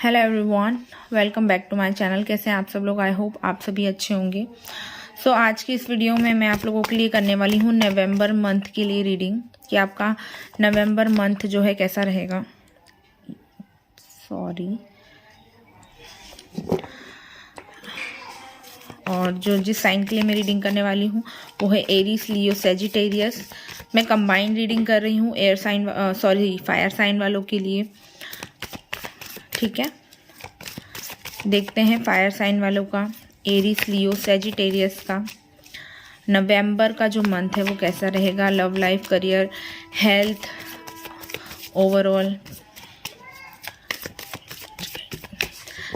Hello everyone, welcome back to my channel. कैसे हैं आप सब लोग? आई होप आप सभी अच्छे होंगे। सो आज की इस वीडियो में मैं आप लोगों के लिए करने वाली हूँ नवंबर मंथ के लिए रीडिंग कि आपका नवंबर मंथ जो है कैसा रहेगा। और जिस साइन के लिए मैं रीडिंग करने वाली हूँ वो है एरीज, लियो, सेजिटेरियस। मैं कंबाइंड रीडिंग कर रही हूँ फायर साइन वालों के लिए। ठीक है, देखते हैं फायर साइन वालों का, एरीज, लियो, सेजिटेरियस का नवंबर का जो मंथ है वो कैसा रहेगा। Love life, career, health, overall.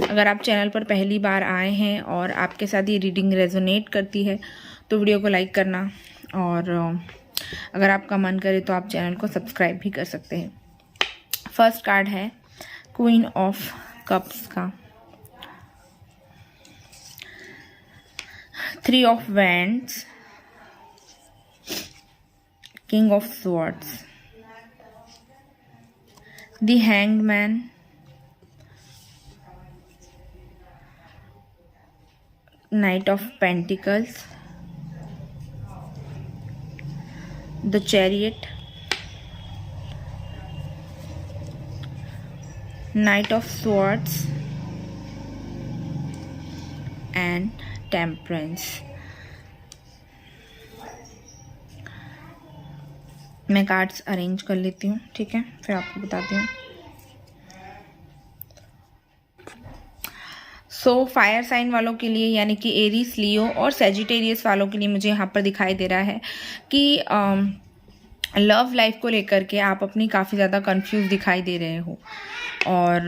अगर आप चैनल पर पहली बार आए हैं और आपके साथ ये रीडिंग रेजोनेट करती है तो वीडियो को लाइक करना, और अगर आपका मन करे तो आप चैनल को सब्सक्राइब भी कर सकते हैं। फर्स्ट कार्ड है क्वीन ऑफ कप्स का, three of wands, king of swords, the hanged man, night of pentacles, the chariot, night of swords and temperance. मैं कार्ड्स अरेंज कर लेती हूँ, ठीक है, फिर आपको बताती हूँ। सो फायर साइन वालों के लिए यानी कि एरीज, लियो और सेजिटेरियस वालों के लिए मुझे यहाँ पर दिखाई दे रहा है कि लव लाइफ को लेकर के आप अपनी काफ़ी ज़्यादा कंफ्यूज दिखाई दे रहे हो। और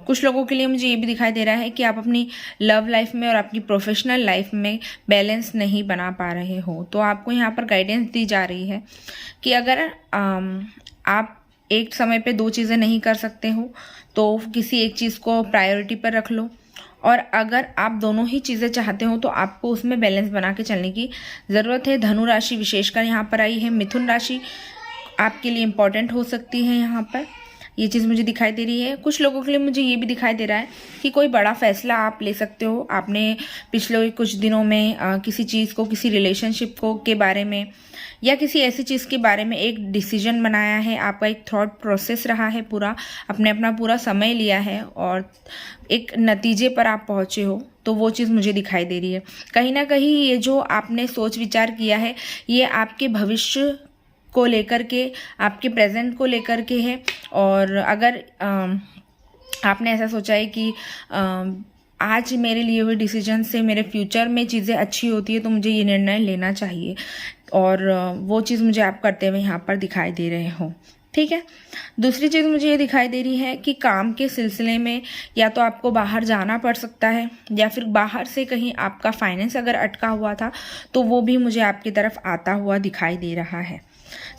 कुछ लोगों के लिए मुझे ये भी दिखाई दे रहा है कि आप अपनी लव लाइफ में और आपकी प्रोफेशनल लाइफ में बैलेंस नहीं बना पा रहे हो। तो आपको यहाँ पर गाइडेंस दी जा रही है कि अगर आप एक समय पे दो चीज़ें नहीं कर सकते हो तो किसी एक चीज़ को प्रायोरिटी पर रख लो, और अगर आप दोनों ही चीज़ें चाहते हो तो आपको उसमें बैलेंस बना के चलने की ज़रूरत है। धनु राशि विशेषकर यहाँ पर आई है, मिथुन राशि आपके लिए इम्पॉर्टेंट हो सकती है। यहाँ पर ये चीज़ मुझे दिखाई दे रही है। कुछ लोगों के लिए मुझे ये भी दिखाई दे रहा है कि कोई बड़ा फैसला आप ले सकते हो। आपने पिछले कुछ दिनों में किसी चीज़ को, किसी रिलेशनशिप को के बारे में या किसी ऐसी चीज़ के बारे में एक डिसीजन बनाया है। आपका एक थॉट प्रोसेस रहा है, पूरा आपने अपना पूरा समय लिया है और एक नतीजे पर आप पहुँचे हो। तो वो चीज़ मुझे दिखाई दे रही है। कहीं ना कहीं ये जो आपने सोच विचार किया है ये आपके भविष्य को लेकर के, आपके प्रेजेंट को लेकर के है। और अगर आपने ऐसा सोचा है कि आज मेरे लिए हुए डिसीजन से मेरे फ्यूचर में चीज़ें अच्छी होती है तो मुझे ये निर्णय लेना चाहिए, और वो चीज़ मुझे आप करते हुए यहाँ पर दिखाई दे रहे हो। ठीक है, दूसरी चीज़ मुझे ये दिखाई दे रही है कि काम के सिलसिले में या तो आपको बाहर जाना पड़ सकता है या फिर बाहर से कहीं आपका फाइनेंस अगर अटका हुआ था तो वो भी मुझे आपकी तरफ आता हुआ दिखाई दे रहा है।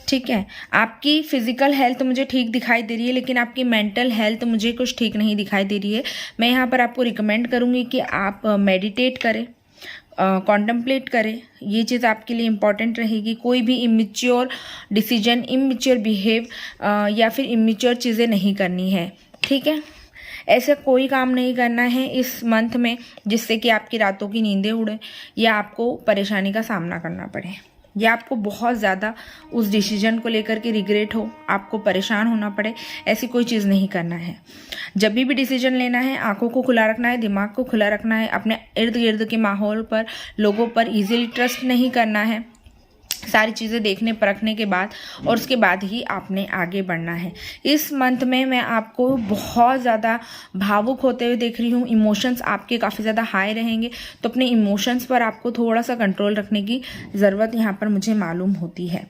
ठीक है, आपकी फिजिकल हेल्थ मुझे ठीक दिखाई दे रही है, लेकिन आपकी मेंटल हेल्थ मुझे कुछ ठीक नहीं दिखाई दे रही है। मैं यहाँ पर आपको रिकमेंड करूँगी कि आप मेडिटेट करें, कॉन्टम्पलेट करें। ये चीज़ आपके लिए इम्पॉर्टेंट रहेगी। कोई भी इमेच्योर डिसीजन, इमेच्योर बिहेव या फिर इमेच्योर चीज़ें नहीं करनी है। ठीक है, ऐसा कोई काम नहीं करना है इस मंथ में जिससे कि आपकी रातों की नींदें उड़े या आपको परेशानी का सामना करना पड़े या आपको बहुत ज़्यादा उस डिसीजन को लेकर के रिग्रेट हो, आपको परेशान होना पड़े। ऐसी कोई चीज़ नहीं करना है। जब भी डिसीजन लेना है आंखों को खुला रखना है, दिमाग को खुला रखना है, अपने इर्द गिर्द के माहौल पर, लोगों पर इजीली ट्रस्ट नहीं करना है। सारी चीज़ें देखने परखने के बाद और उसके बाद ही आपने आगे बढ़ना है। इस मंथ में मैं आपको बहुत ज़्यादा भावुक होते हुए देख रही हूँ। इमोशंस आपके काफ़ी ज़्यादा हाई रहेंगे, तो अपने इमोशंस पर आपको थोड़ा सा कंट्रोल रखने की ज़रूरत यहाँ पर मुझे मालूम होती है।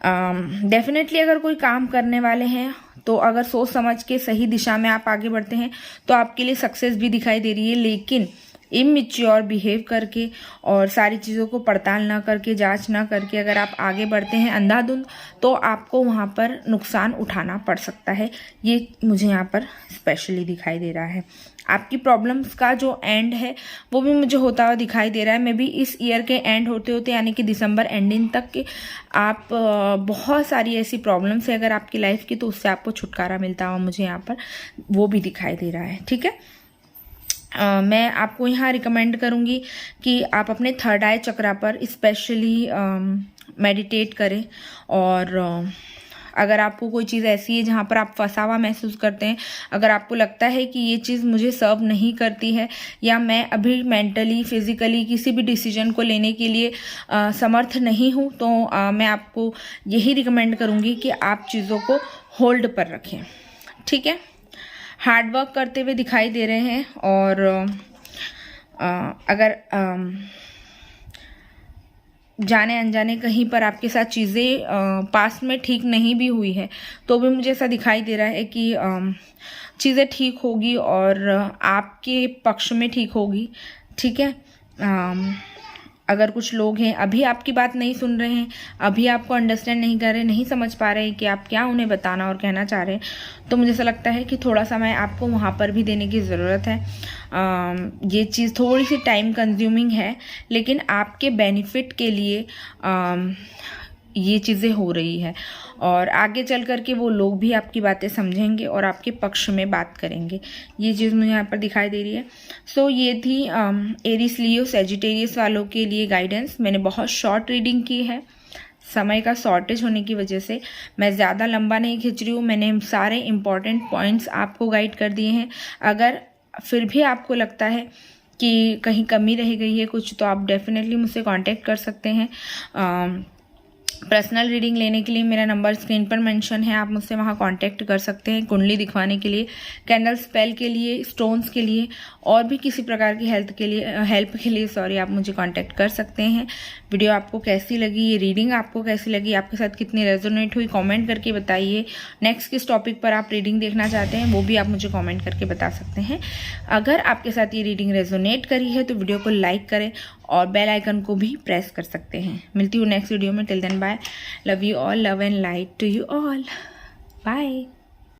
डेफिनेटली अगर कोई काम करने वाले हैं तो अगर सोच समझ के सही दिशा में आप आगे बढ़ते हैं तो आपके लिए सक्सेस भी दिखाई दे रही है, लेकिन इमैच्योर बिहेव करके और सारी चीज़ों को पड़ताल ना करके, जांच ना करके अगर आप आगे बढ़ते हैं अंधाधुंध, तो आपको वहाँ पर नुकसान उठाना पड़ सकता है। ये मुझे यहाँ पर स्पेशली दिखाई दे रहा है। आपकी प्रॉब्लम्स का जो एंड है वो भी मुझे होता हुआ दिखाई दे रहा है। मे बी इस ईयर के एंड होते होते यानी कि दिसंबर एंडिंग तक के आप बहुत सारी ऐसी प्रॉब्लम्स है अगर आपकी लाइफ की, तो उससे आपको छुटकारा मिलता हुआ मुझे यहाँ पर वो भी दिखाई दे रहा है। ठीक है, मैं आपको यहाँ रिकमेंड करूँगी कि आप अपने थर्ड आई चक्रा पर स्पेशली मेडिटेट करें। और अगर आपको कोई चीज़ ऐसी है जहाँ पर आप फंसा हुआ महसूस करते हैं, अगर आपको लगता है कि ये चीज़ मुझे सर्व नहीं करती है या मैं अभी मेंटली फिजिकली किसी भी डिसीजन को लेने के लिए समर्थ नहीं हूँ, तो मैं आपको यही रिकमेंड करूँगी कि आप चीज़ों को होल्ड पर रखें। ठीक है, हार्ड वर्क करते हुए दिखाई दे रहे हैं। और अगर जाने अनजाने कहीं पर आपके साथ चीज़ें पास्ट में ठीक नहीं भी हुई है, तो भी मुझे ऐसा दिखाई दे रहा है कि चीज़ें ठीक होगी और आपके पक्ष में ठीक होगी। ठीक है, अगर कुछ लोग हैं अभी आपकी बात नहीं सुन रहे हैं, अभी आपको अंडरस्टैंड नहीं कर रहे, नहीं समझ पा रहे हैं कि आप क्या उन्हें बताना और कहना चाह रहे हैं, तो मुझे ऐसा लगता है कि थोड़ा समय आपको वहाँ पर भी देने की ज़रूरत है। ये चीज़ थोड़ी सी टाइम कंज्यूमिंग है, लेकिन आपके बेनिफिट के लिए ये चीज़ें हो रही है और आगे चल कर के वो लोग भी आपकी बातें समझेंगे और आपके पक्ष में बात करेंगे। ये चीज़ मुझे यहाँ पर दिखाई दे रही है। सो ये थी एरीज लियो सैजिटेरियस वालों के लिए गाइडेंस। मैंने बहुत शॉर्ट रीडिंग की है, समय का शॉर्टेज होने की वजह से मैं ज़्यादा लंबा नहीं खींच रही हूँ। मैंने सारे इम्पॉर्टेंट पॉइंट्स आपको गाइड कर दिए हैं। अगर फिर भी आपको लगता है कि कहीं कमी रह गई है कुछ, तो आप डेफिनेटली मुझसे कांटेक्ट कर सकते हैं। पर्सनल रीडिंग लेने के लिए मेरा नंबर स्क्रीन पर मेंशन है, आप मुझसे वहाँ कांटेक्ट कर सकते हैं। कुंडली दिखवाने के लिए, कैंडल स्पेल के लिए, स्टोन्स के लिए और भी किसी प्रकार की हेल्प के लिए आप मुझे कांटेक्ट कर सकते हैं। वीडियो आपको कैसी लगी, ये रीडिंग आपको कैसी लगी, आपके साथ कितनी रेजोनेट हुई, कमेंट करके बताइए। नेक्स्ट किस टॉपिक पर आप रीडिंग देखना चाहते हैं वो भी आप मुझे कमेंट करके बता सकते हैं। अगर आपके साथ ये रीडिंग रेजोनेट करी है तो वीडियो को लाइक करें और बेल आइकन को भी प्रेस कर सकते हैं। मिलती हूँ नेक्स्ट वीडियो में। Till then bye, love you all, love and light to you all, bye.